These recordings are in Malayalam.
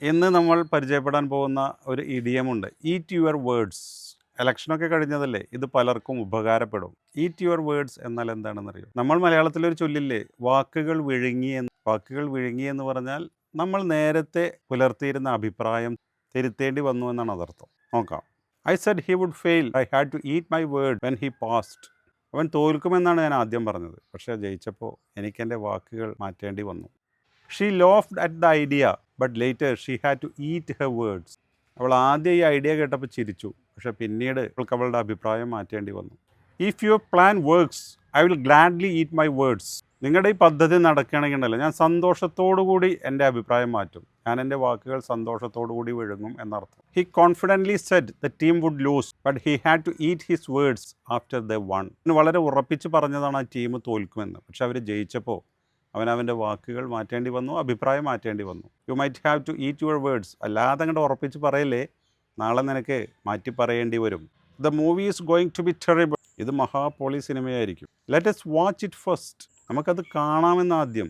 ഇന്ന് നമ്മൾ പരിചയപ്പെടാൻ പോകുന്ന ഒരു ഇഡിയമുണ്ട്, ഈറ്റ് യുവർ വേർഡ്സ്. ഇലക്ഷനൊക്കെ കഴിഞ്ഞതല്ലേ, ഇത് പലർക്കും ഉപകാരപ്പെടും. ഈറ്റ് യുവർ വേർഡ്സ് എന്നാൽ എന്താണെന്നറിയോ? നമ്മൾ മലയാളത്തിലൊരു ചൊല്ലില്ലേ, വാക്കുകൾ വിഴുങ്ങി എന്ന് പറഞ്ഞാൽ നമ്മൾ നേരത്തെ പുലർത്തിയിരുന്ന അഭിപ്രായം തിരുത്തേണ്ടി വന്നു എന്നാണ് അതർത്ഥം. നോക്കാം. I said he would fail, I had to eat my word when he passed. അവൻ തോൽക്കുമെന്നാണ് ഞാൻ ആദ്യം പറഞ്ഞത്, പക്ഷേ ജയിച്ചപ്പോൾ എനിക്കെൻ്റെ വാക്കുകൾ മാറ്റേണ്ടി വന്നു. She laughed at the idea but later she had to eat her words. അവൾ ആദ്യം ഈ ഐഡിയ കേട്ടപ്പോൾ ചിരിച്ചു, പക്ഷേ പിന്നീട് അവൾക്ക് അവളുടെ അഭിപ്രായം മാറ്റേണ്ടി വന്നു. If your plan works I will gladly eat my words. നിങ്ങളുടെ ഈ പദ്ധതി നടക്കുകയാണെങ്കിൽ ഉണ്ടല്ലോ, ഞാൻ സന്തോഷത്തോടു കൂടി എൻ്റെ അഭിപ്രായം മാറ്റും, ഞാൻ എൻ്റെ വാക്കുകൾ സന്തോഷത്തോടു കൂടി വിഴുങ്ങും എന്നർത്ഥം. He confidently said the team would lose but he had to eat his words after the one. വളരെ ഉറപ്പിച്ച് പറഞ്ഞതാണ് ആ ടീം തോൽക്കുമെന്ന്, പക്ഷെ അവർ ജയിച്ചപ്പോൾ അവനവൻ്റെ വാക്കുകൾ മാറ്റേണ്ടി വന്നു, അഭിപ്രായം മാറ്റേണ്ടി വന്നു. You might have to eat your words. അല്ലാതെ അങ്ങോട്ട് ഉറപ്പിച്ച് പറയല്ലേ, നാളെ നിനക്ക് മാറ്റി പറയേണ്ടി വരും. The movie is going to be terrible. ഇത് മഹാപോളി സിനിമയായിരിക്കും. Let us watch it first. നമുക്കത് കാണാമെന്ന് ആദ്യം.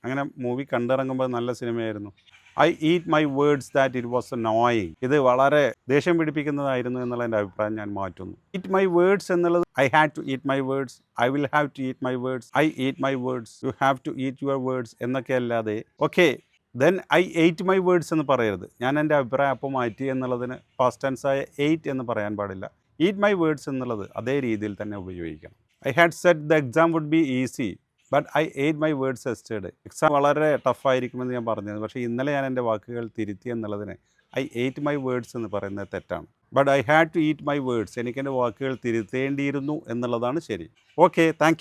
അങ്ങനെ മൂവി കണ്ടിറങ്ങുമ്പോൾ നല്ല സിനിമയായിരുന്നു. I eat my words that it was annoying. ഇത് വളരെ ദേഷ്യം പിടിപ്പിക്കുന്നതായിരുന്നു എന്നുള്ള എൻ്റെ അഭിപ്രായം ഞാൻ മാറ്റുന്നു. ഈറ്റ് മൈ വേർഡ്സ് എന്നുള്ളത് I had to eat my words, I will have to eat my words, I eat my words, you have to eat your words എന്നൊക്കെ അല്ലാതെ okay then I ate my words എന്ന് പറയരുത്. ഞാൻ എൻ്റെ അഭിപ്രായം അപ്പോൾ മാറ്റി എന്നുള്ളതിന് പാസ്റ്റ് ടെൻസായ എയ്റ്റ് എന്ന് പറയാൻ പാടില്ല. ഈറ്റ് മൈ വേർഡ്സ് എന്നുള്ളത് അതേ രീതിയിൽ തന്നെ ഉപയോഗിക്കണം. I had said the exam would be easy but I ate my words yesterday. Exam വളരെ ടഫായിരിക്കുമെന്ന് ഞാൻ പറഞ്ഞത്, പക്ഷേ ഇന്നലെ ഞാൻ എൻ്റെ വാക്കുകൾ തിരുത്തി എന്നുള്ളതിന് ഐ എയ്റ്റ് മൈ വേർഡ്സ് എന്ന് പറയുന്നത് തെറ്റാണ്. But I had to eat my words, എനിക്ക് എൻ്റെ വാക്കുകൾ തിരുത്തേണ്ടിയിരുന്നു എന്നുള്ളതാണ് ശരി. Okay, thank U.